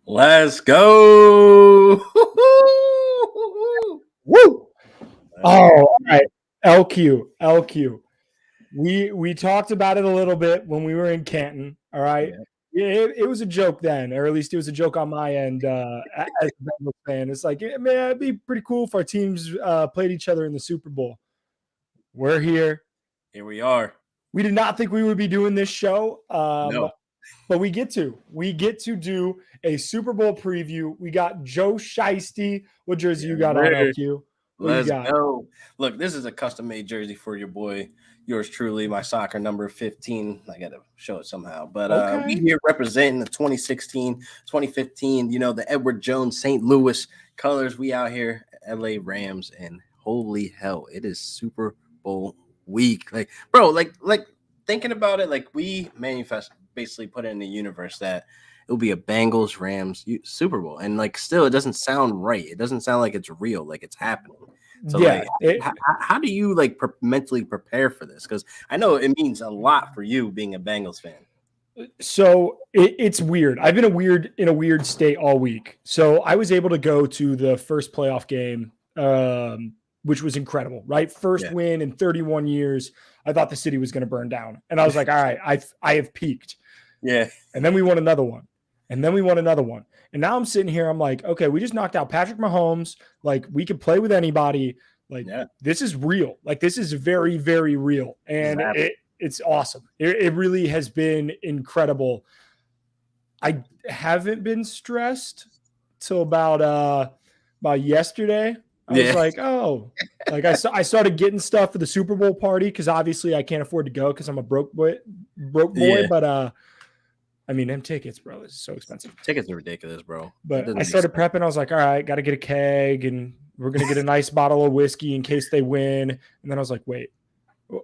Let's go. Woo! Oh, all right. LQ. We talked about it a little bit when we were in Canton. All right. Yeah. It was a joke then, or at least it was a joke on my end as a Bengals fan. It's like, man, it'd be pretty cool if our teams played each other in the Super Bowl. We're here. Here we are. We did not think we would be doing this show, No. but we get to. We get to do a Super Bowl preview. We got Joe Shiesty. What jersey you got on, LQ? What Let's you got? go. Look, this is a custom-made jersey for your boy, yours truly, my soccer number 15. I got to show it somehow. But we here representing the 2016, 2015, the Edward Jones St. Louis colors. We out here, LA Rams, and holy hell, it is Super Bowl week. Like, bro, like thinking about it, like we basically put it in the universe that it'll be a Bengals Rams Super Bowl, and like still, it doesn't sound right. It doesn't sound like it's real, like it's happening. So Yeah. how do you like mentally prepare for this? Because I know it means a lot for you being a Bengals fan. So it's weird. I've been in a weird state all week. So I was able to go to the first playoff game, which was incredible, right? First win in 31 years. I thought the city was going to burn down. And I was like, all right, I have peaked. Yeah. And then we won another one. And then we won another one. And now I'm sitting here. I'm like, okay, we just knocked out Patrick Mahomes. Like, we could play with anybody. Like, This is real. Like, this is very, very real. And it's awesome. It really has been incredible. I haven't been stressed till about yesterday. I was like, oh, like I started getting stuff for the Super Bowl party because obviously I can't afford to go because I'm a broke boy. Yeah. But I mean, them tickets, bro, it's so expensive. Tickets are ridiculous, bro. But I started prepping. I was like, all right, got to get a keg and we're going to get a nice bottle of whiskey in case they win. And then I was like, wait,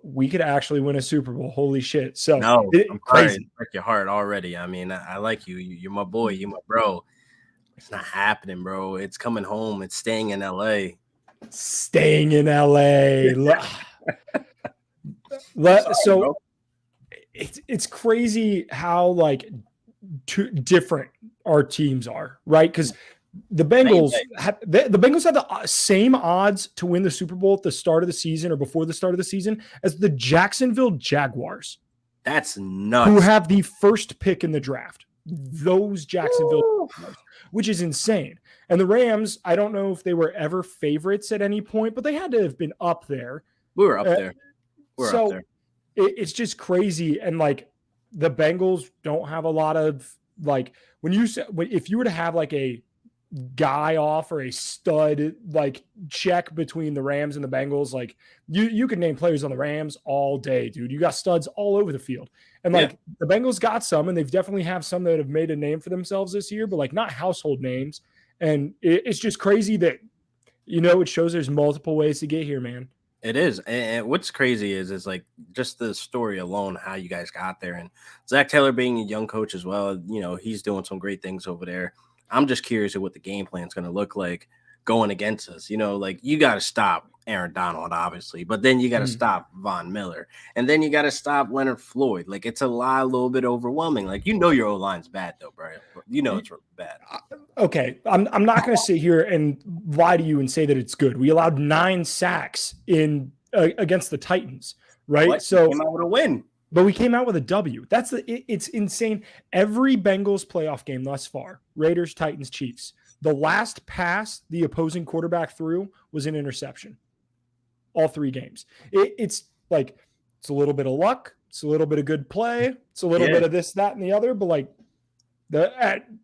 we could actually win a Super Bowl. Holy shit. So I'm crazy. Break your heart already. I mean, I like you. You're my boy. You're my bro. It's not happening, bro. It's coming home. It's staying in LA. Staying in LA. So it's crazy how like different our teams are, right? Because the Bengals had the same odds to win the Super Bowl at the start of the season or before the start of the season as the Jacksonville Jaguars. That's nuts. Who have the first pick in the draft. Those Jacksonville Jaguars, which is insane. And the Rams, I don't know if they were ever favorites at any point, but they had to have been up there. We were up there. Up there. It's just crazy. And like the Bengals don't have a lot of like if you were to have like a guy off or a stud like check between the Rams and the Bengals, like you could name players on the Rams all day, dude. You got studs all over the field. And like the Bengals got some, and they've definitely have some that have made a name for themselves this year, but like not household names. And it's just crazy that, it shows there's multiple ways to get here, man. It is. And what's crazy is like just the story alone, how you guys got there. And Zach Taylor being a young coach as well, he's doing some great things over there. I'm just curious at what the game plan is going to look like going against us. Like you got to stop Aaron Donald, obviously, but then you got to stop Von Miller, and then you got to stop Leonard Floyd. Like it's a little bit overwhelming. Like your O-line's bad though, bro. It's bad. Okay, I'm not going to sit here and lie to you and say that it's good. We allowed 9 sacks in against the Titans, right? So we came out with a win. But we came out with a W. It's insane. Every Bengals playoff game thus far, Raiders, Titans, Chiefs, the last pass the opposing quarterback threw was an interception. All 3 games. It's like, it's a little bit of luck. It's a little bit of good play. It's a little bit of this, that, and the other. But like,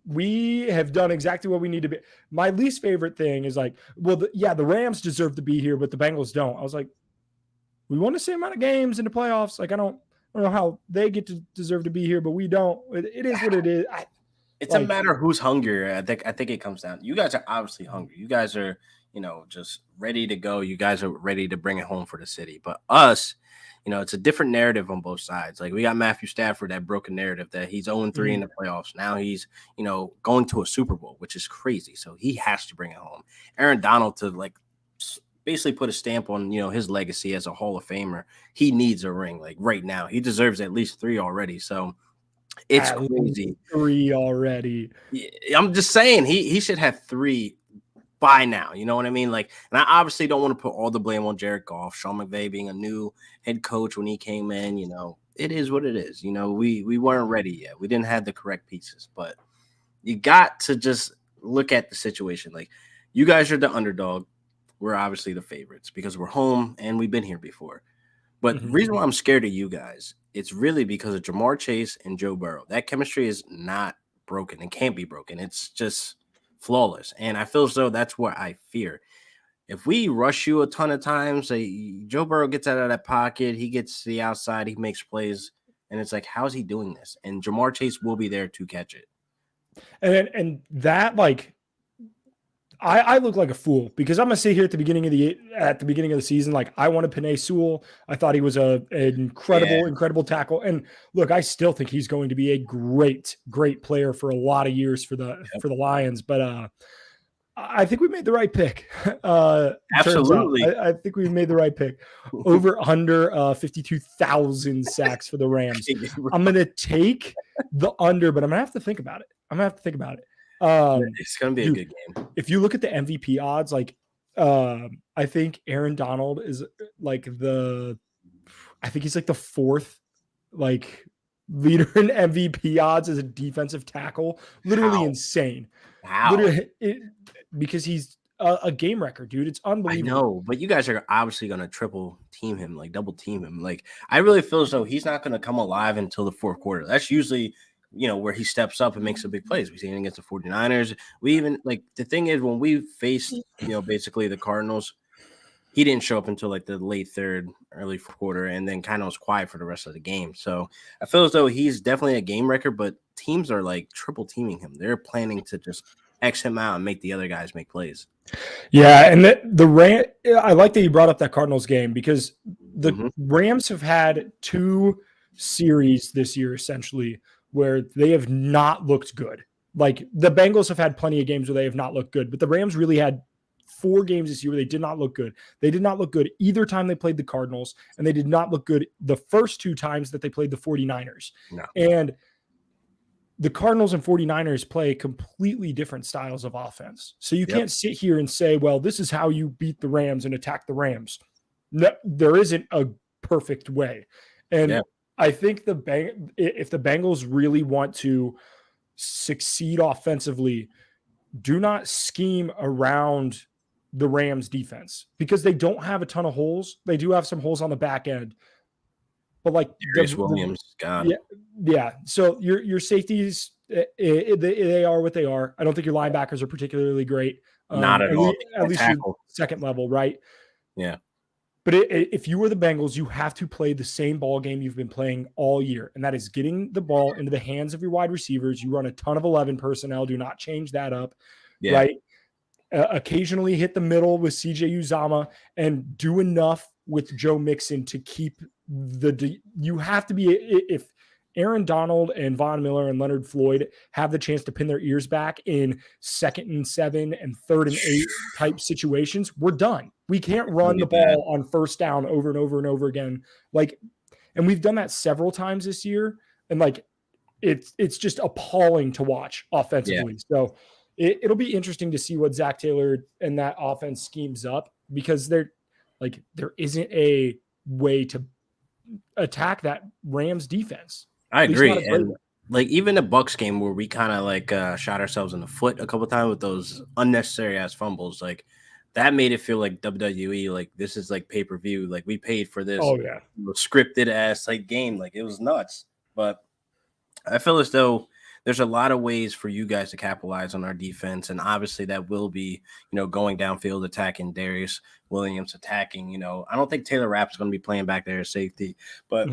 we have done exactly what we need to be. My least favorite thing is like, the Rams deserve to be here, but the Bengals don't. I was like, we won the same amount of games in the playoffs. Like, I don't know how they get to deserve to be here, but we don't. It is what it is. It's a matter of who's hungrier. I think it comes down. You guys are obviously hungry. You guys are, just ready to go. You guys are ready to bring it home for the city. But us, it's a different narrative on both sides. Like we got Matthew Stafford, that broken narrative that he's 0-3 in the playoffs. Now he's, going to a Super Bowl, which is crazy. So he has to bring it home. Aaron Donald to like basically put a stamp on, his legacy as a Hall of Famer. He needs a ring like right now. He deserves at least 3 already. So It's crazy. 3 already. I'm just saying he should have 3 by now. You know what I mean? Like, and I obviously don't want to put all the blame on Jared Goff, Sean McVay being a new head coach when he came in. You know, it is what it is. You know, we weren't ready yet. We didn't have the correct pieces, but you got to just look at the situation. Like, you guys are the underdog. We're obviously the favorites because we're home and we've been here before. But the reason why I'm scared of you guys, it's really because of Jamar Chase and Joe Burrow. That chemistry is not broken. It can't be broken. It's just flawless. And I feel as though that's what I fear. If we rush you a ton of times, Joe Burrow gets out of that pocket, he gets to the outside, he makes plays, and it's like, how's he doing this? And Jamar Chase will be there to catch it. And that, like, I look like a fool because I'm gonna sit here at the beginning of the season. Like, I wanted Penei Sewell. I thought he was an incredible tackle. And look, I still think he's going to be a great player for a lot of years for the Lions. But I think we made the right pick. Absolutely. I think we made the right pick. Over under 52,000 sacks for the Rams. I'm gonna take the under, but I'm gonna have to think about it. It's gonna be a good game. If you look at the MVP odds, like I think Aaron Donald is like he's like the 4th like leader in MVP odds as a defensive tackle. Literally insane. Wow. Literally, because he's a game record, dude. It's unbelievable. I know, but you guys are obviously gonna triple team him, like double team him. Like, I really feel as though he's not gonna come alive until the 4th quarter. That's usually, you know, where he steps up and makes a big plays. We seen it against the 49ers. We even, like, the thing is, when we faced, you know, basically the Cardinals, he didn't show up until like the late 3rd, early 4th quarter, and then kind of was quiet for the rest of the game. So I feel as though he's definitely a game record, but teams are like triple teaming him. They're planning to just X him out and make the other guys make plays. Yeah, and I like that you brought up that Cardinals game because the Rams have had 2 series this year essentially where they have not looked good. Like, the Bengals have had plenty of games where they have not looked good, but the Rams really had 4 games this year where they did not look good. They did not look good either time they played the Cardinals, and they did not look good the first 2 times that they played the 49ers. No. And the Cardinals and 49ers play completely different styles of offense. So you can't sit here and say, well, this is how you beat the Rams and attack the Rams. No, there isn't a perfect way. And I think if the Bengals really want to succeed offensively, do not scheme around the Rams defense because they don't have a ton of holes. They do have some holes on the back end. But like Williams, God. Yeah. So your safeties, they are what they are. I don't think your linebackers are particularly great. Not at all. At least second level, right? Yeah. But if you were the Bengals, you have to play the same ball game you've been playing all year, and that is getting the ball into the hands of your wide receivers. You run a ton of 11 personnel. Do not change that up, right? Occasionally hit the middle with CJ Uzama and do enough with Joe Mixon to keep you have to be, if Aaron Donald and Von Miller and Leonard Floyd have the chance to pin their ears back in 2nd and 7 and 3rd and 8 type situations, we're done. We can't run the ball on 1st down over and over and over again. Like, and we've done that several times this year. And like, it's just appalling to watch offensively. So it'll be interesting to see what Zach Taylor and that offense schemes up because there isn't a way to attack that Rams defense. I agree. And like, even the Bucs game where we kind of like shot ourselves in the foot a couple of times with those unnecessary ass fumbles, like that made it feel like WWE, like this is like pay-per-view, like we paid for this scripted ass like game, like it was nuts. But I feel as though there's a lot of ways for you guys to capitalize on our defense, and obviously that will be, you know, going downfield, attacking Darius Williams, attacking, you know, I don't think Taylor Rapp's going to be playing back there as safety, but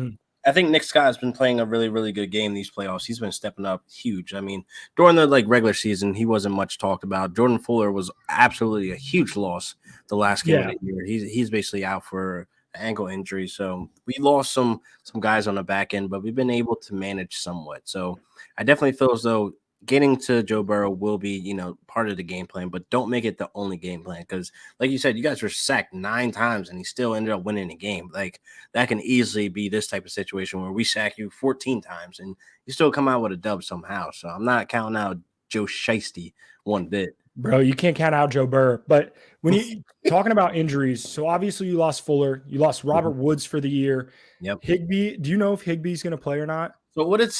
I think Nick Scott has been playing a really, really good game these playoffs. He's been stepping up huge. I mean, during the like regular season, he wasn't much talked about. Jordan Fuller was absolutely a huge loss the last game of the year. He's basically out for an ankle injury. So we lost some guys on the back end, but we've been able to manage somewhat. So I definitely feel as though getting to Joe Burrow will be, part of the game plan, but don't make it the only game plan. Because like you said, you guys were sacked 9 times and he still ended up winning the game. Like that can easily be this type of situation where we sack you 14 times and you still come out with a dub somehow. So I'm not counting out Joe Shiesty one bit. Bro, you can't count out Joe Burrow. But when you talking about injuries, so obviously you lost Fuller, you lost Robert Woods for the year. Yep. Higbee, do you know if Higbee's going to play or not? So what it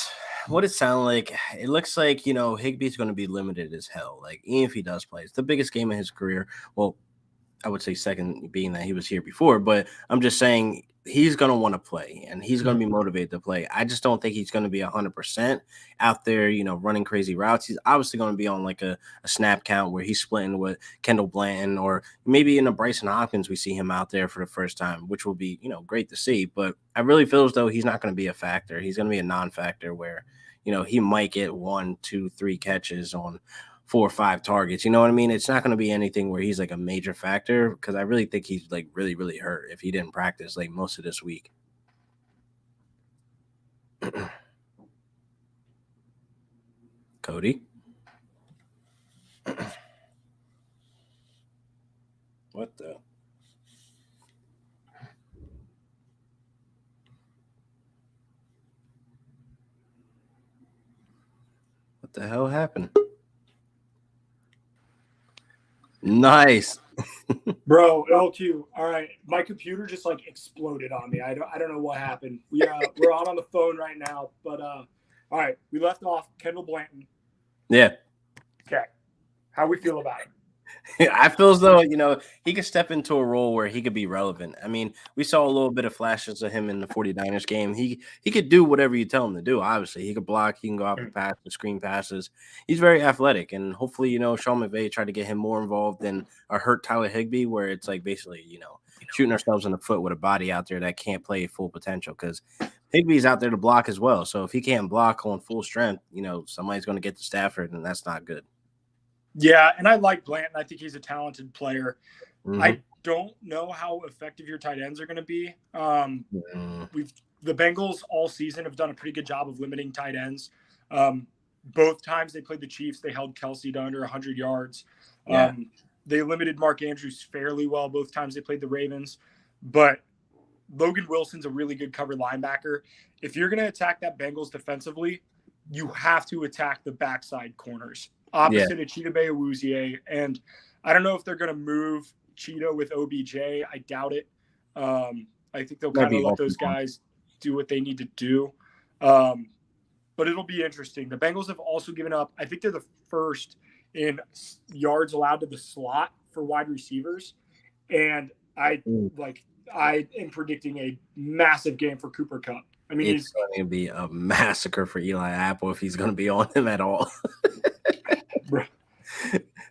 sounds like, it looks like, Higbee's going to be limited as hell. Like, even if he does play, it's the biggest game of his career. Well, I would say second being that he was here before, but I'm just saying he's going to want to play and he's going to be motivated to play. I just don't think he's going to be 100% out there, running crazy routes. He's obviously going to be on like a snap count where he's splitting with Kendall Blanton, or maybe in a Bryson Hopkins, we see him out there for the first time, which will be, great to see. But I really feel as though he's not going to be a factor. He's going to be a non-factor where, he might get 1, 2, 3 catches on 4 or 5 targets. You know what I mean? It's not going to be anything where he's like a major factor, because I really think he's like really, really hurt if he didn't practice like most of this week. Cody? What the? What the hell happened? Nice. Bro, LQ. All right. My computer just like exploded on me. I don't know what happened. We're on the phone right now, but all right. We left off Kendall Blanton. Yeah. Okay. How we feel about it? I feel as though, he could step into a role where he could be relevant. I mean, we saw a little bit of flashes of him in the 49ers game. He could do whatever you tell him to do, obviously. He could block, he can go out and pass, the screen passes. He's very athletic, and hopefully, Sean McVay tried to get him more involved than a hurt Tyler Higbee, where it's like basically, shooting ourselves in the foot with a body out there that can't play full potential, because Higbee's out there to block as well. So if he can't block on full strength, somebody's going to get to Stafford, and that's not good. Yeah, and I like Blanton. I think he's a talented player. Mm-hmm. I don't know how effective your tight ends are going to be. The Bengals all season have done a pretty good job of limiting tight ends. Both times they played the Chiefs, they held Kelsey to under 100 yards. Yeah. They limited Mark Andrews fairly well both times they played the Ravens. But Logan Wilson's a really good cover linebacker. If you're going to attack that Bengals defensively, you have to attack the backside corners. Opposite of Cheetah Awuzie, and I don't know if they're going to move Cheetah with OBJ. I doubt it. I think they'll kind of let those guys do what they need to do. But it'll be interesting. The Bengals have also given up. I think they're the first in yards allowed to the slot for wide receivers, and I am predicting a massive game for Cooper Kupp. I mean, it's going to be a massacre for Eli Apple if he's going to be on him at all.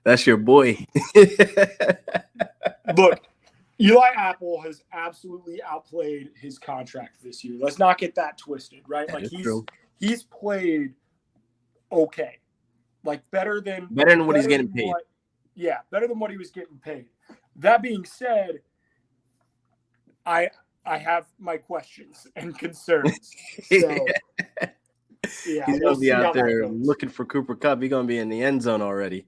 That's your boy. Look, Eli Apple has absolutely outplayed his contract this year. Let's not get that twisted, right? Like he's played okay, like better than what he's getting paid. Better than what he was getting paid. That being said, I have my questions and concerns. So, yeah, he's gonna be out there looking for Cooper Kupp. He's gonna be in the end zone already.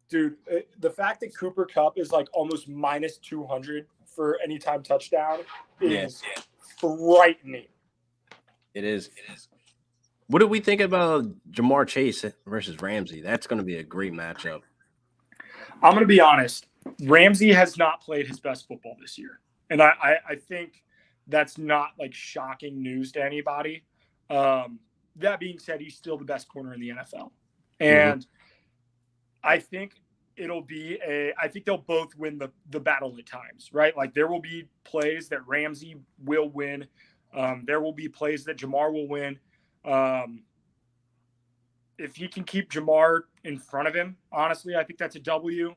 Dude, the fact that Cooper Kupp is like almost minus 200 for anytime touchdown is frightening. It is. What do we think about Jamar Chase versus Ramsey? That's going to be a great matchup. I'm going to be honest. Ramsey has not played his best football this year. And I think that's not like shocking news to anybody. That being said, he's still the best corner in the NFL. And I think I think they'll both win the battle at times, right? Like there will be plays that Ramsey will win. There will be plays that Jamar will win. If he can keep Jamar in front of him, honestly, I think that's a W.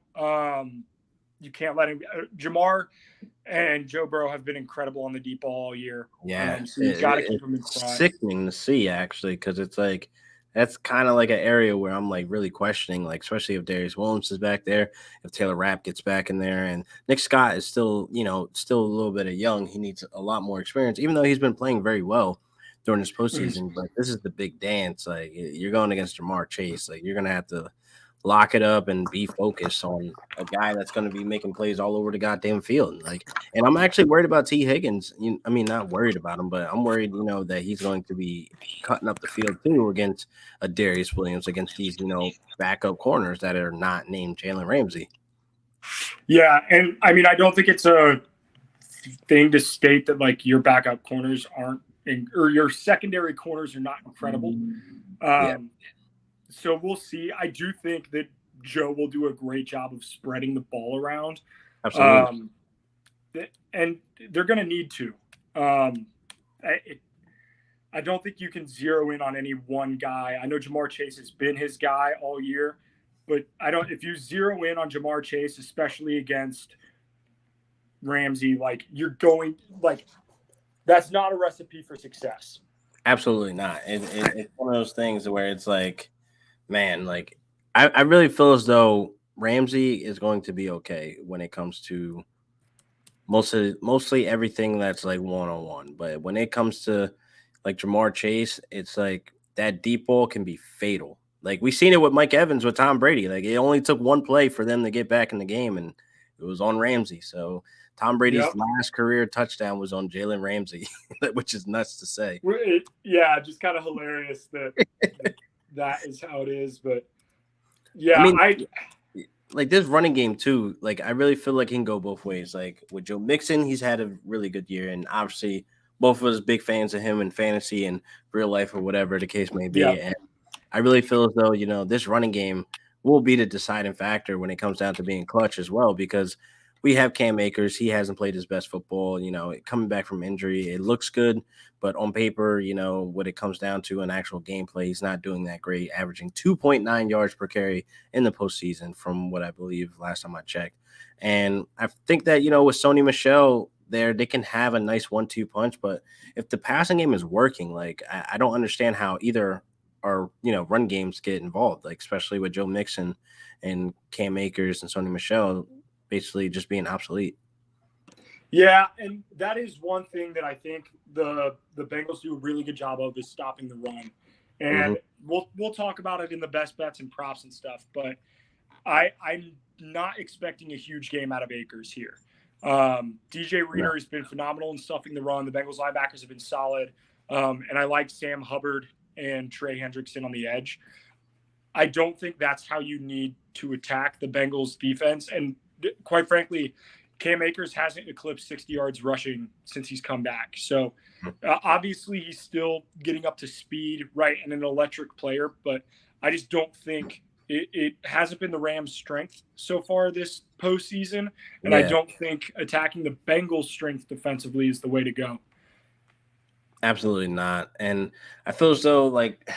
You can't let him. Jamar and Joe Burrow have been incredible on the deep ball all year. Yeah, so you've got to keep him in front. It's sickening to see, actually, because it's like that's kind of like an area where I'm like really questioning, like especially if Darius Williams is back there, if Taylor Rapp gets back in there, and Nick Scott is still a little bit of young. He needs a lot more experience, even though he's been playing very well. during this postseason, but this is the big dance. Like, you're going against Jamar Chase. Like, you're going to have to lock it up and be focused on a guy that's going to be making plays all over the goddamn field. Like, and I'm actually worried about T. Higgins. I mean, not worried about him, but I'm worried, that he's going to be cutting up the field too against a Darius Williams, against these, backup corners that are not named Jalen Ramsey. Yeah, and I mean, I don't think it's a thing to state that like your backup corners aren't, or your secondary corners are not incredible. So we'll see. I do think that Joe will do a great job of spreading the ball around. Absolutely. And they're going to need to. I don't think you can zero in on any one guy. I know Jamar Chase has been his guy all year, but if you zero in on Jamar Chase, especially against Ramsey, like that's not a recipe for success. Absolutely not. It's one of those things where it's like, man, like I really feel as though Ramsey is going to be okay when it comes to mostly everything that's like one-on-one. But when it comes to like Jamar Chase, it's like that deep ball can be fatal. Like we seen it with Mike Evans with Tom Brady. Like it only took one play for them to get back in the game, and it was on Ramsey. So Tom Brady's last career touchdown was on Jalen Ramsey, which is nuts to say. Just kind of hilarious that that is how it is. But yeah, I mean, like this running game too. Like I really feel like he can go both ways. Like with Joe Mixon, he's had a really good year, and obviously both of us big fans of him in fantasy and real life or whatever the case may be. Yeah. And I really feel as though, this running game will be the deciding factor when it comes down to being clutch as well, because we have Cam Akers. He hasn't played his best football, coming back from injury. It looks good, but on paper, when it comes down to an actual gameplay, he's not doing that great, averaging 2.9 yards per carry in the postseason from what I believe last time I checked. And I think that, with Sony Michel there, they can have a nice 1-2 punch, but if the passing game is working, like I don't understand how either our run games get involved, like especially with Joe Mixon and Cam Akers and Sony Michel basically just being obsolete. Yeah, and that is one thing that I think the Bengals do a really good job of is stopping the run. And we'll talk about it in the best bets and props and stuff, but I'm not expecting a huge game out of Akers here. DJ Reader has been phenomenal in stuffing the run. The Bengals linebackers have been solid. And I like Sam Hubbard and Trey Hendrickson on the edge. I don't think that's how you need to attack the Bengals defense. And quite frankly, Cam Akers hasn't eclipsed 60 yards rushing since he's come back. So obviously he's still getting up to speed, right, and an electric player, but I just don't think it hasn't been the Rams' strength so far this postseason. And I don't think attacking the Bengals' strength defensively is the way to go. Absolutely not. And I feel as though, like,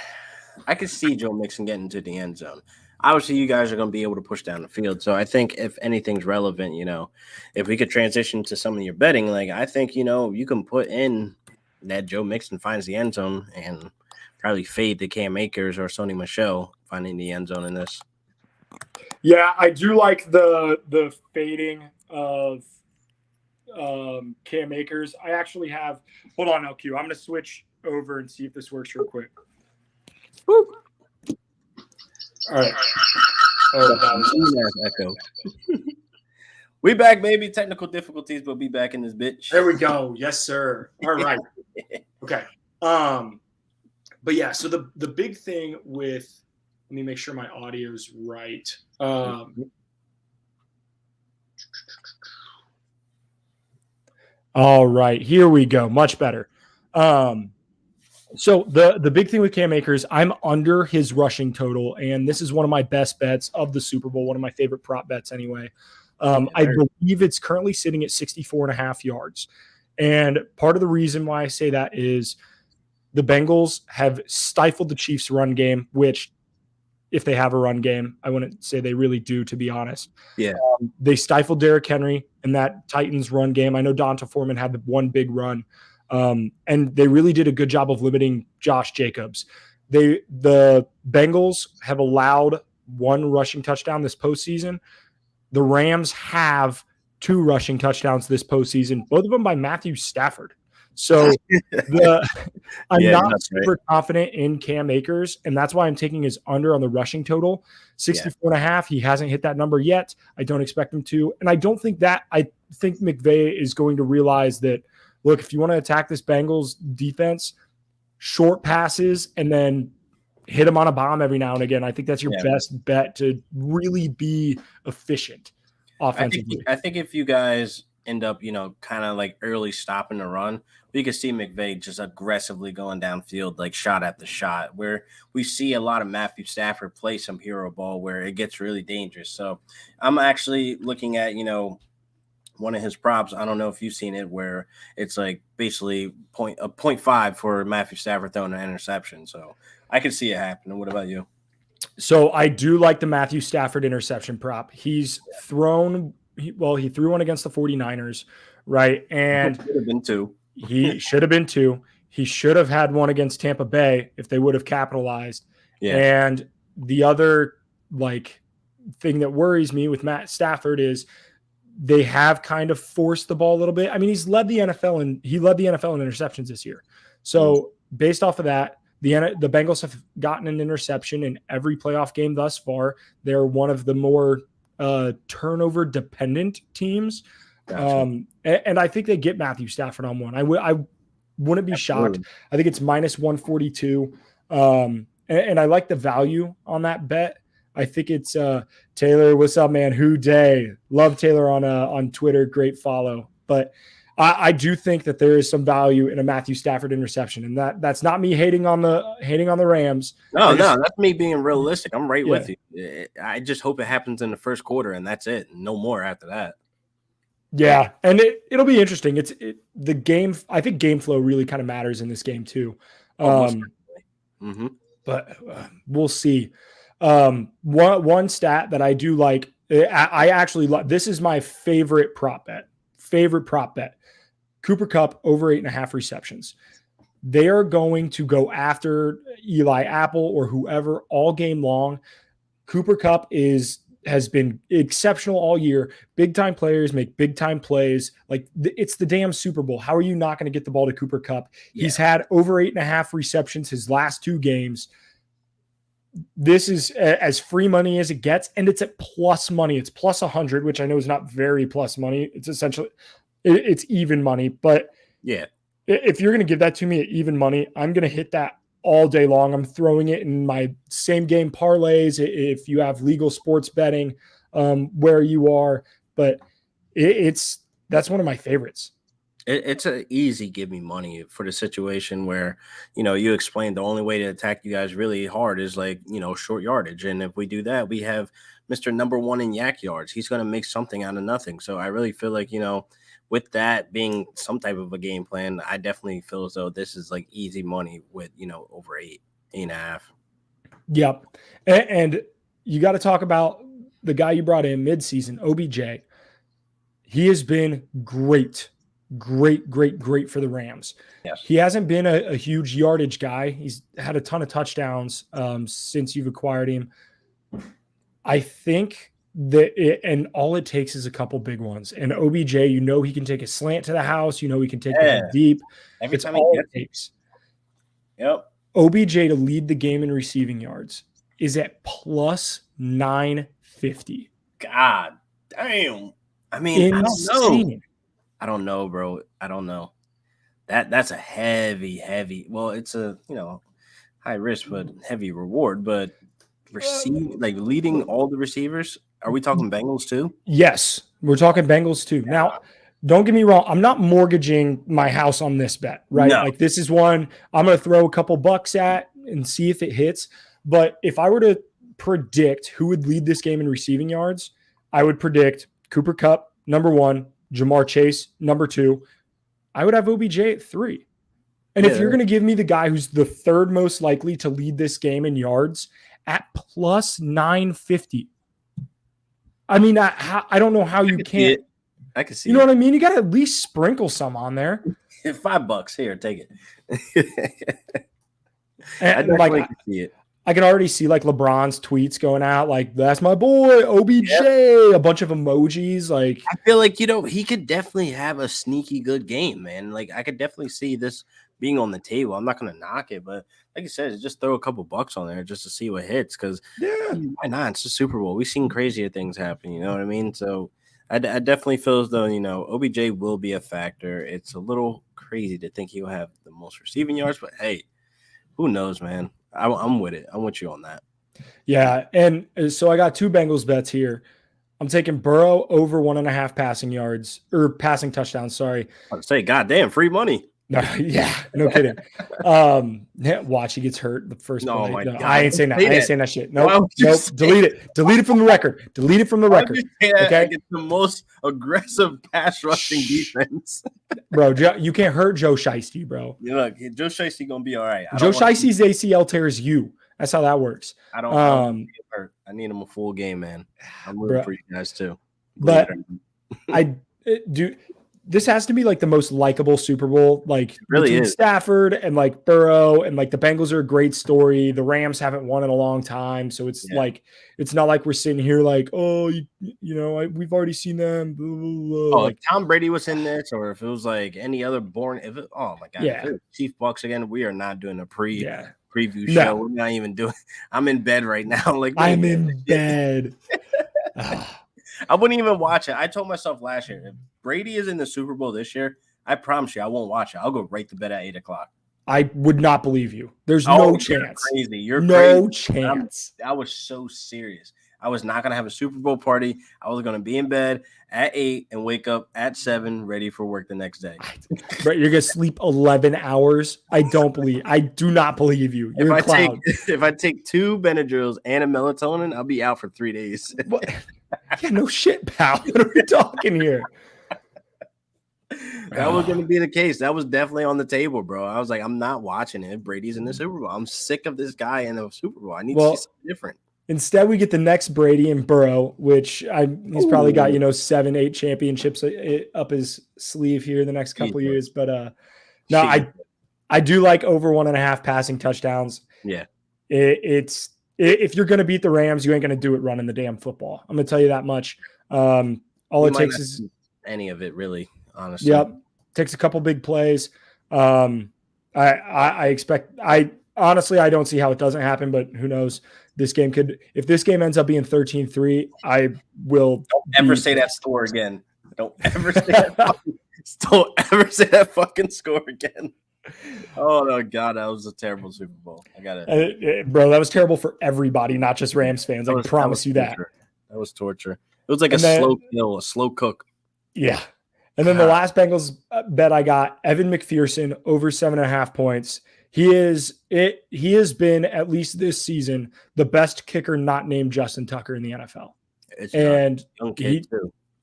I could see Joe Mixon getting to the end zone. Obviously, you guys are going to be able to push down the field. So I think if anything's relevant, if we could transition to some of your betting, like, I think, you can put in that Joe Mixon finds the end zone and probably fade the Cam Akers or Sony Michel finding the end zone in this. Yeah, I do like the fading of Cam Akers. I actually have – hold on, LQ. I'm going to switch over and see if this works real quick. Woo. All right. Echo. We back, baby. Technical difficulties, but be back in this bitch. There we go. Yes, sir. All right. Okay. But yeah, so the big thing with – let me make sure my audio's right. All right, here we go. Much better. So the big thing with Cam Akers, I'm under his rushing total, and this is one of my best bets of the Super Bowl, one of my favorite prop bets anyway. I believe it's currently sitting at 64.5 yards. And part of the reason why I say that is the Bengals have stifled the Chiefs' run game, which if they have a run game, I wouldn't say they really do, to be honest. Yeah. They stifled Derrick Henry in that Titans run game. I know Donta Foreman had the one big run. And they really did a good job of limiting Josh Jacobs. The Bengals have allowed one rushing touchdown this postseason. The Rams have 2 rushing touchdowns this postseason, both of them by Matthew Stafford. So I'm Yeah, not that's super right. confident in Cam Akers, and that's why I'm taking his under on the rushing total, 64.5. He hasn't hit that number yet. I don't expect him to. And I think McVay is going to realize that, look, if you want to attack this Bengals defense, short passes and then hit him on a bomb every now and again. I think that's your best bet to really be efficient offensively. I think if you guys end up, kind of like early stopping the run, we could see McVay just aggressively going downfield, like shot at the shot, where we see a lot of Matthew Stafford play some hero ball where it gets really dangerous. So I'm actually looking at, one of his props. I don't know if you've seen it, where it's like basically 0.5 for Matthew Stafford throwing an interception. So I can see it happening. What about you? So I do like the Matthew Stafford interception prop. He's thrown, he threw one against the 49ers, right? And should have been two. He should have been two. He should have had one against Tampa Bay if they would have capitalized. Yeah. And the other thing that worries me with Matt Stafford is they have kind of forced the ball a little bit. I mean, he led the NFL in interceptions this year. So based off of that, the Bengals have gotten an interception in every playoff game thus far. They're one of the more turnover dependent teams. Gotcha. And I think they get Matthew Stafford on one. I wouldn't be shocked. I think it's -142. And I like the value on that bet. I think it's Taylor. What's up, man? Who day? Love Taylor on Twitter. Great follow. But I do think that there is some value in a Matthew Stafford interception, and that's not me hating on the Rams. No, that's me being realistic. I'm right with you. I just hope it happens in the first quarter, and that's it. No more after that. Yeah, and it'll be interesting. The game. I think game flow really kind of matters in this game too. But we'll see. One stat that I do like. I actually love. This is my favorite prop bet. Cooper Kupp over 8.5 receptions. They are going to go after Eli Apple or whoever all game long. Cooper Kupp has been exceptional all year. Big time players make big time plays. Like it's the damn Super Bowl. How are you not going to get the ball to Cooper Kupp? Yeah. He's had over 8.5 receptions his last 2 games. This is as free money as it gets, and it's at plus money. It's plus 100, which I know is not very plus money. It's essentially it's even money. But yeah, if you're going to give that to me at even money, I'm going to hit that all day long. I'm throwing it in my same game parlays if you have legal sports betting where you are. But that's one of my favorites. It's an easy give me money for the situation where, you explained the only way to attack you guys really hard is short yardage. And if we do that, we have Mr. Number 1 in yak yards. He's going to make something out of nothing. So I really feel like, with that being some type of a game plan, I definitely feel as though this is like easy money with, over 8.5. Yep. And you got to talk about the guy you brought in midseason, OBJ. He has been great for the Rams. Yes. He hasn't been a huge yardage guy. He's had a ton of touchdowns since you've acquired him. I think and all it takes is a couple big ones. And OBJ, he can take a slant to the house. He can take it deep. Every time all it takes. Yep. OBJ to lead the game in receiving yards is at plus 950. God damn. I mean, insane. I don't know, bro. I don't know. That's a heavy. Well, it's a high risk but heavy reward. But leading all the receivers. Are we talking Bengals too? Yes, we're talking Bengals too. Now, don't get me wrong. I'm not mortgaging my house on this bet, right? No. Like this is one I'm going to throw a couple bucks at and see if it hits. But if I were to predict who would lead this game in receiving yards, I would predict Cooper Kupp, number 1, Jamar Chase, number 2. I would have OBJ at 3. And if you're going to give me the guy who's the 3rd most likely to lead this game in yards at plus 950, I mean, I don't know how you can't. I can see. You know what I mean? You got to at least sprinkle some on there. $5 here, take it. And I definitely can see it. I can already see like LeBron's tweets going out like, that's my boy, OBJ, a bunch of emojis. Like, I feel like, he could definitely have a sneaky good game, man. Like, I could definitely see this being on the table. I'm not going to knock it, but like you said, just throw a couple bucks on there just to see what hits. Because why not? It's the Super Bowl. We've seen crazier things happen. You know what I mean? So I definitely feel as though, OBJ will be a factor. It's a little crazy to think he'll have the most receiving yards, but hey, who knows, man? I'm with it. I'm with you on that. Yeah, and so I got 2 Bengals bets here. I'm taking Burrow over 1.5 passing yards or passing touchdowns. Sorry. I was say, goddamn, free money. No, yeah, no kidding. Watch, he gets hurt the first play. My God. I ain't saying that. I ain't saying that shit. Nope. Delete it. Delete it from the record. Delete it from the record. Okay, it's the most aggressive pass rushing defense, bro. You can't hurt Joe Shiesty, bro. Yeah, look, Joe Shiesty gonna be all right. Joe Shiesty's ACL tears you. That's how that works. I don't get hurt. I need him a full game, man. I'm rooting for you guys too. But I do. This has to be like the most likable Super Bowl, like it really is. Stafford and like Burrow, and like the Bengals are a great story. The Rams haven't won in a long time, so it's like it's not like we're sitting here like, oh, we've already seen them. Blah, blah, blah. Oh, if Tom Brady was in this, or if it was like any other oh my God, if it was Chief Bucks again, we are not doing a preview show. We're not even doing. I'm in bed right now. Like I'm in bed. I wouldn't even watch it. I told myself last year, if Brady is in the Super Bowl this year, I promise you, I won't watch it. I'll go right to bed at 8:00. I would not believe you. There's no chance. Crazy. You're no crazy. Chance. I was so serious. I was not gonna have a Super Bowl party. I was gonna be in bed at 8 and wake up at 7, ready for work the next day. But you're gonna sleep 11 hours. I do not believe you. You're if I take 2 Benadryls and a melatonin, I'll be out for 3 days. Yeah, no shit, pal. What are we talking here? That was going to be the case. That was definitely on the table, bro. I was like, I'm not watching it. Brady's in the Super Bowl. I'm sick of this guy in the Super Bowl. I need to see something different. Instead, we get the next Brady and Burrow, which he's probably got 7-8 championships up his sleeve here in the next couple years. But I do like over 1.5 passing touchdowns. Yeah, it's. If you're going to beat the Rams, you ain't going to do it running the damn football. I'm going to tell you that much. All it takes is any of it, really, honestly. Yep. Takes a couple big plays. I expect I don't see how it doesn't happen, but who knows? If this game ends up being 13-3, I will don't ever say that score again. Don't ever say that don't ever say that fucking score again. Oh no, God, that was a terrible Super Bowl. I got it, bro. That was terrible for everybody, not just Rams fans. I promise you that. That was torture. It was like slow kill, a slow cook. Yeah. And then the last Bengals bet I got, Evan McPherson over 7.5 points. He has been, at least this season, the best kicker not named Justin Tucker in the NFL.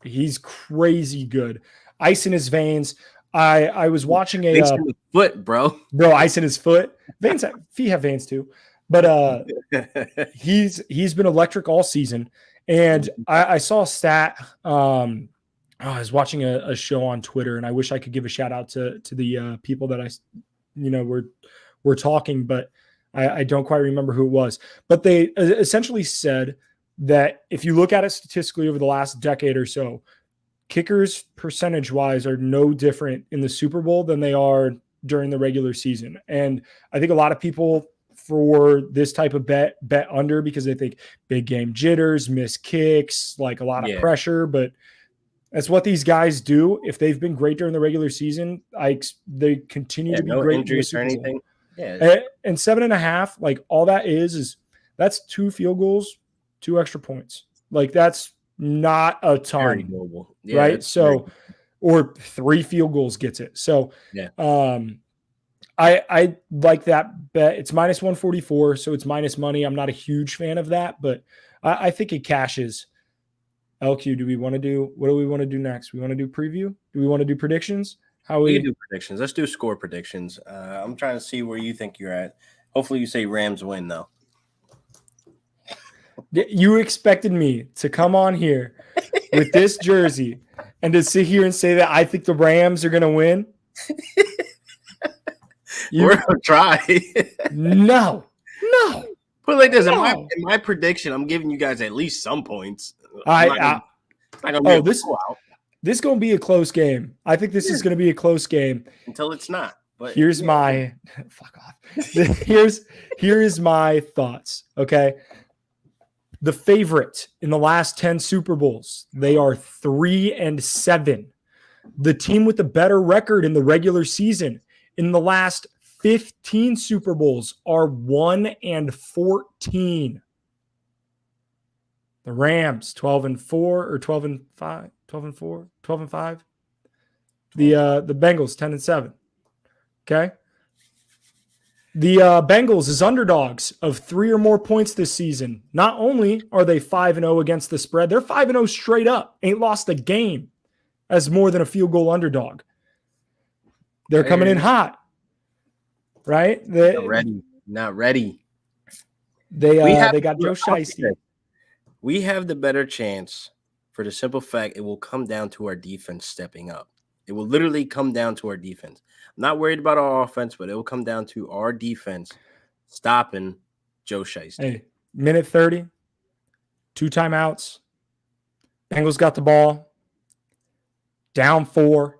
He's crazy good. Ice in his veins. I was watching veins in his foot, bro. Ice in his foot. Veins, feet have veins too. But he's been electric all season. And I saw a stat. I was watching a show on Twitter, and I wish I could give a shout out to the people that we're talking, but I don't quite remember who it was. But they essentially said that if you look at it statistically over the last decade or so, kickers percentage-wise are no different in the Super Bowl than they are during the regular season. And I think a lot of people for this type of bet under because they think big game jitters, missed kicks, like a lot of pressure. But that's what these guys do. If they've been great during the regular season, they continue to be great. Injuries or anything. Yeah. And 7.5, like all that is that's 2 field goals, 2 extra points. Like that's not a ton, right? So, or 3 field goals gets it. So, I like that bet. It's minus 144, so it's minus money. I'm not a huge fan of that, but I think it cashes. LQ, what do we want to do next? We want to do preview? Do we want to do predictions? We can do predictions. Let's do score predictions. I'm trying to see where you think you're at. Hopefully you say Rams win, though. You expected me to come on here with this jersey and to sit here and say that I think the Rams are going to win? We're going to try. No. But like this, in my prediction, I'm giving you guys at least some points. This going to be a close game. I think this is going to be a close game until it's not. But here's my fuck off. Here's my thoughts. Okay. The favorite in the last 10 Super Bowls, they are 3-7. The team with the better record in the regular season in the last 15 Super Bowls are 1-14. The Rams 12-4 or 12-5, 12-4, 12-5. The Bengals 10-7. Okay. The Bengals is underdogs of 3 or more points this season. Not only are they 5-0 against the spread, they're 5-0 straight up. Ain't lost a game as more than a field goal underdog. They're coming in hot, right? Not ready. They got Joe Shiesty. We have the better chance for the simple fact it will come down to our defense stepping up. It will literally come down to our defense. I'm not worried about our offense, but it will come down to our defense stopping Joe Shiesty. Hey, minute 30, 2 timeouts. Bengals got the ball. Down 4.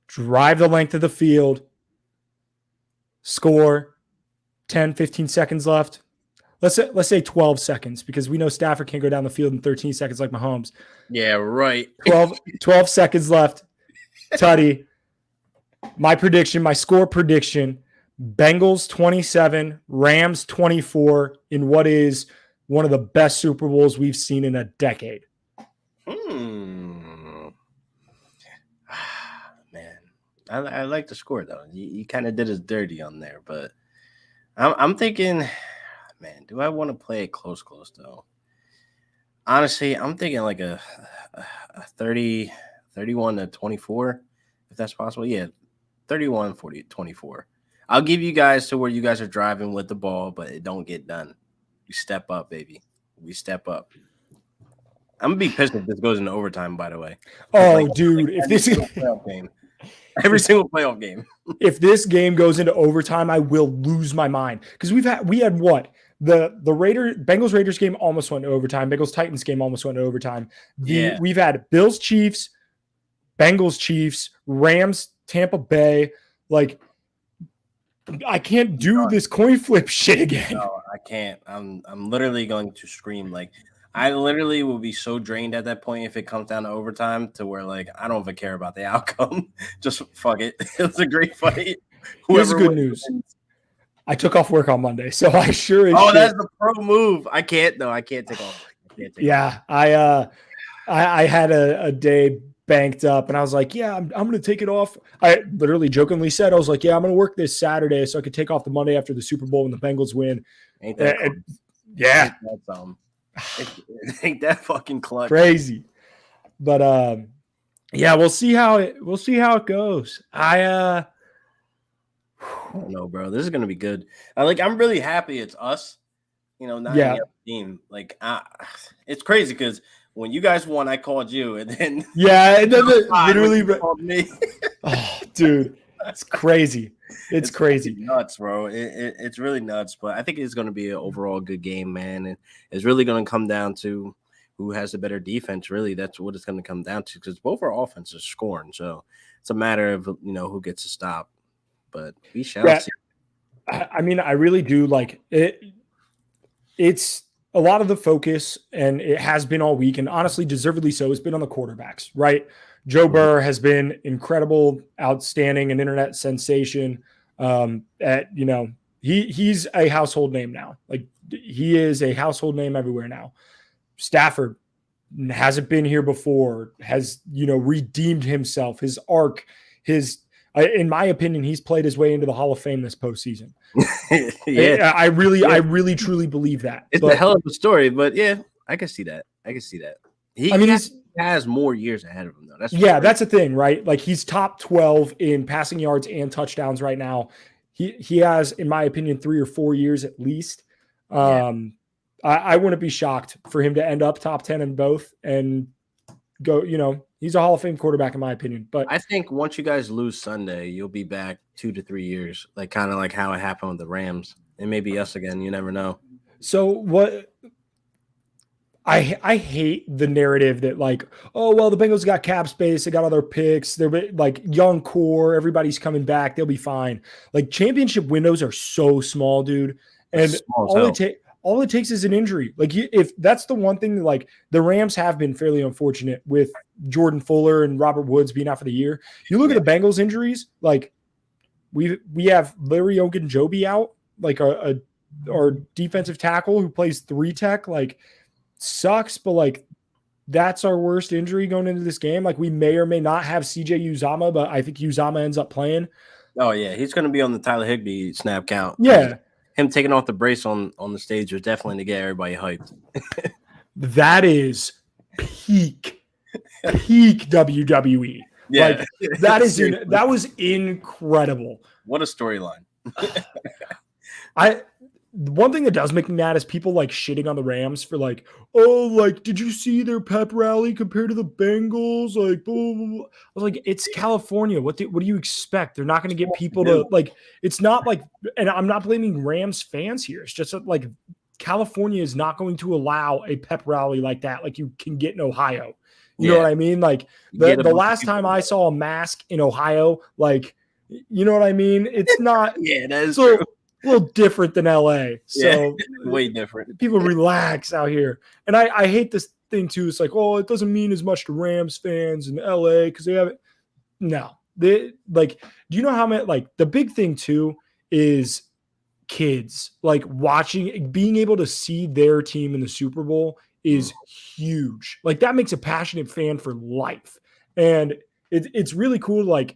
Drive the length of the field. Score. 10, 15 seconds left. Let's say 12 seconds because we know Stafford can't go down the field in 13 seconds like Mahomes. Yeah, right. 12 seconds left. Tutty. My score prediction, Bengals 27, Rams 24 in what is one of the best Super Bowls we've seen in a decade. Man, I like the score, though. You kind of did us dirty on there, but I'm thinking, man, do I want to play it close, though? Honestly, I'm thinking like a 31-24, if that's possible. Yeah, 31-24. I'll give you guys to where you guys are driving with the ball, but it don't get done. You step up, baby. We step up. I'm going to be pissed if this goes into overtime, by the way. Oh, dude. If this game. Every single playoff game. If this game goes into overtime, I will lose my mind. Because we had what? The Bengals Raiders game almost went to overtime. Bengals Titans game almost went to overtime. We've had Bills Chiefs, Bengals Chiefs, Rams Tampa Bay. Like, I can't do this coin flip shit again. No, I can't. I'm literally going to scream. Like, I literally will be so drained at that point if it comes down to overtime to where, like, I don't even care about the outcome. Just fuck it. It's a great fight. Here's good news. I took off work on Monday, so I sure as shit. That's the pro move. I can't, though. I can't take off. I had a day banked up and I was like, yeah, I'm going to take it off. I literally jokingly said, I was like, yeah, I'm going to work this Saturday so I could take off the Monday after the Super Bowl when the Bengals win. Ain't that yeah. Ain't that fucking clutch. Crazy. But yeah, we'll see how it goes. I don't know, bro. This is going to be good. I'm really happy it's us. Not any other team. Like, it's crazy because when you guys won, I called you, and then literally called me. Oh, dude, it's crazy. It's crazy, nuts, bro. It's really nuts. But I think it's going to be an overall good game, man. And it's really going to come down to who has the better defense. Really, that's what it's going to come down to because both our offenses are scoring. So it's a matter of who gets to stop. But we shall see. I mean, I really do like it. It's a lot of the focus, and it has been all week, and honestly, deservedly so, has been on the quarterbacks, right? Joe Burrow has been incredible, outstanding, an internet sensation. He's a household name now. Like, he is a household name everywhere now. Stafford hasn't been here before, has, redeemed himself, his arc, in my opinion, he's played his way into the Hall of Fame this postseason. Yeah, I really truly believe that. It's a hell of a story, but yeah, I can see that. He has more years ahead of him, though. That's the thing, right? Like, he's top 12 in passing yards and touchdowns right now. He has, in my opinion, 3 or 4 years at least. I wouldn't be shocked for him to end up top 10 in both and go, he's a Hall of Fame quarterback in my opinion. But I think once you guys lose Sunday, you'll be back 2 to 3 years, like kind of like how it happened with the Rams. It may be us again. You never know. So what? I hate the narrative that like, oh, well, the Bengals got cap space. They got all their picks. They're like young core. Everybody's coming back. They'll be fine. Like championship windows are so small, dude. And all it takes is an injury. Like if that's the one thing that like the Rams have been fairly unfortunate with Jordan Fuller and Robert Woods being out for the year. You look at the Bengals injuries, like we have Larry Ogunjobi out, like our defensive tackle who plays 3 tech, like sucks, but like that's our worst injury going into this game. Like we may or may not have CJ Uzama, but I think Uzama ends up playing. Oh yeah, he's going to be on the Tyler Higbee snap count. Yeah, him taking off the brace on the stage was definitely to get everybody hyped. That is peak WWE. Yeah, like that was incredible. What a storyline. One thing that does make me mad is people like shitting on the Rams for like, oh, like, did you see their pep rally compared to the Bengals? Like, blah, blah, blah. I was like, it's California. What do you expect? They're not going to get people to like, it's not like, and I'm not blaming Rams fans here. It's just like California is not going to allow a pep rally like that. Like you can get in Ohio. You know what I mean? Like the last time I saw a mask in Ohio, like, you know what I mean? It's not. Yeah, that is true. A little different than LA. So way different. People relax out here. And I hate this thing too. It's like, oh, it doesn't mean as much to Rams fans in LA because they have it. No. They like, do you know how many like the big thing too is kids like watching, being able to see their team in the Super Bowl is huge. Like that makes a passionate fan for life. And it's really cool like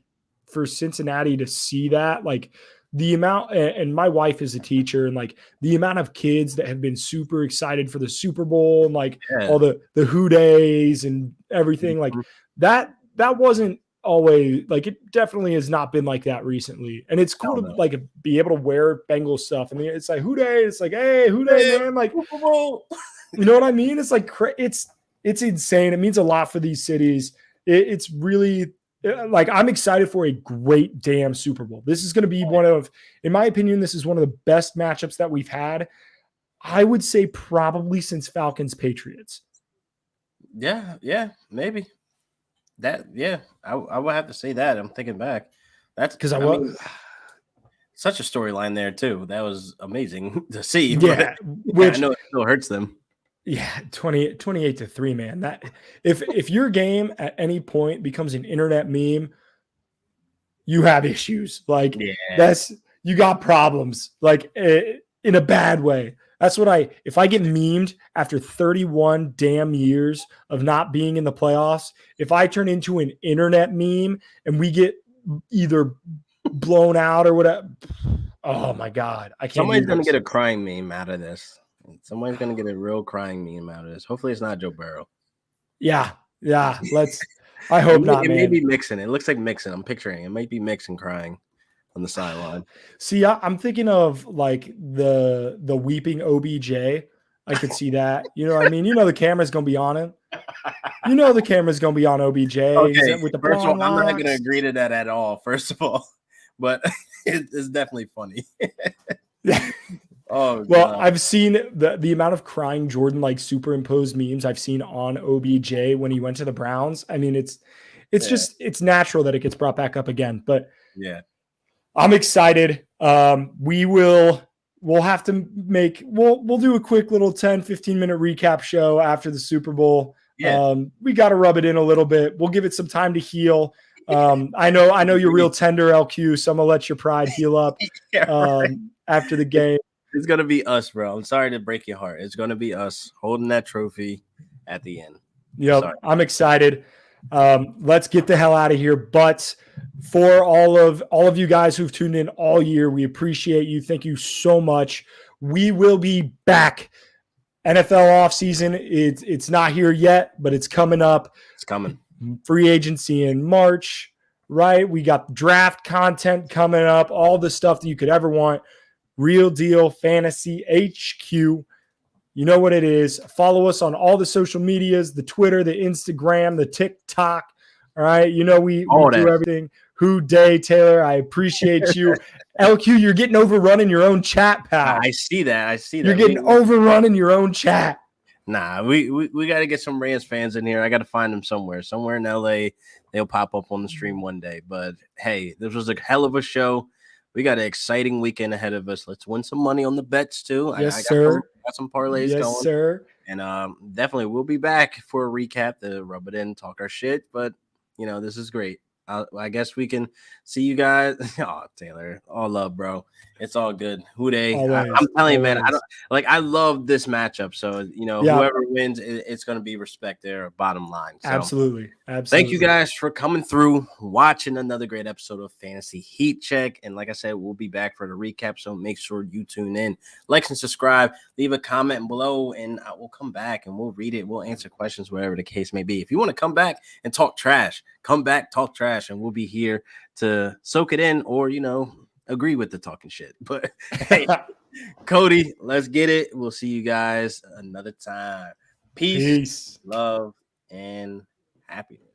for Cincinnati to see that. Like the amount, and my wife is a teacher, and like the amount of kids that have been super excited for the Super Bowl and like all the Who Days and everything like that wasn't always like, it definitely has not been like that recently. And it's cool to like be able to wear Bengals stuff. And it's like, Who Day? It's like, hey, Who Day, man. Like, you know what I mean? It's like, it's insane. It means a lot for these cities. It's really, like I'm excited for a great damn Super Bowl. This is going to be one of, in my opinion, this is one of the best matchups that we've had. I would say probably since Falcons Patriots. Yeah, maybe that. Yeah, I would have to say that. I'm thinking back. That's because I mean, such a storyline there too. That was amazing to see. Yeah, which I know it still hurts them. Yeah, 28-3, man. That if your game at any point becomes an internet meme, you have issues. Like you got problems. Like in a bad way. That's what if I get memed after 31 damn years of not being in the playoffs, if I turn into an internet meme and we get either blown out or whatever, oh my God, I can't. Somebody's gonna get a crying meme out of this. Somebody's going to get a real crying meme out of this. Hopefully it's not Joe Burrow. Yeah. I hope not, man. It may be Mixon. It looks like Mixon. I'm picturing it. Might be Mixon crying on the sideline. See, I'm thinking of like the weeping OBJ. I could see that. You know what I mean? You know the camera's going to be on him. You know the camera's going to be on OBJ. Okay. With the first of all, I'm not going to agree to that at all, first of all. But it's definitely funny. Yeah. Oh, well, God. I've seen the amount of crying Jordan like superimposed memes I've seen on OBJ when he went to the Browns. I mean, it's just it's natural that it gets brought back up again. But yeah, I'm excited. We'll have to we'll do a quick little 10-15 minute recap show after the Super Bowl. Yeah. We got to rub it in a little bit. We'll give it some time to heal. I know you're real tender, LQ, so I'm gonna let your pride heal up after the game. It's going to be us, bro. I'm sorry to break your heart. It's going to be us holding that trophy at the end. Yep, I'm excited. Let's get the hell out of here. But for all of you guys who've tuned in all year, we appreciate you. Thank you so much. We will be back. NFL offseason, it's not here yet, but it's coming up. It's coming. Free agency in March, right? We got draft content coming up, all the stuff that you could ever want. Real Deal Fantasy HQ. You know what it is. Follow us on all the social medias, the Twitter, the Instagram, the TikTok. All right. You know, we do everything. Who day, Taylor? I appreciate you. LQ, you're getting overrun in your own chat, pal. I see that. You're getting overrun in your own chat. Nah, we got to get some Rams fans in here. I got to find them somewhere in LA. They'll pop up on the stream one day. But hey, this was a hell of a show. We got an exciting weekend ahead of us. Let's win some money on the bets too. Yes, sir. Got some parlays going. Yes, sir. And definitely we'll be back for a recap to rub it in, talk our shit. But this is great. I guess we can see you guys. Oh, Taylor, all love, bro. It's all good. Who they? I'm telling you, man. I love this matchup. So whoever wins, it's going to be respect there. Bottom line. So, absolutely. Thank you guys for coming through, watching another great episode of Fantasy Heat Check. And like I said, we'll be back for the recap. So make sure you tune in, like and subscribe, leave a comment below, and we'll come back and we'll read it. We'll answer questions, whatever the case may be. If you want to come back and talk trash, come back, talk trash, and we'll be here to soak it in or, agree with the talking shit. But hey, Cody, let's get it. We'll see you guys another time. Peace. Love, and happiness.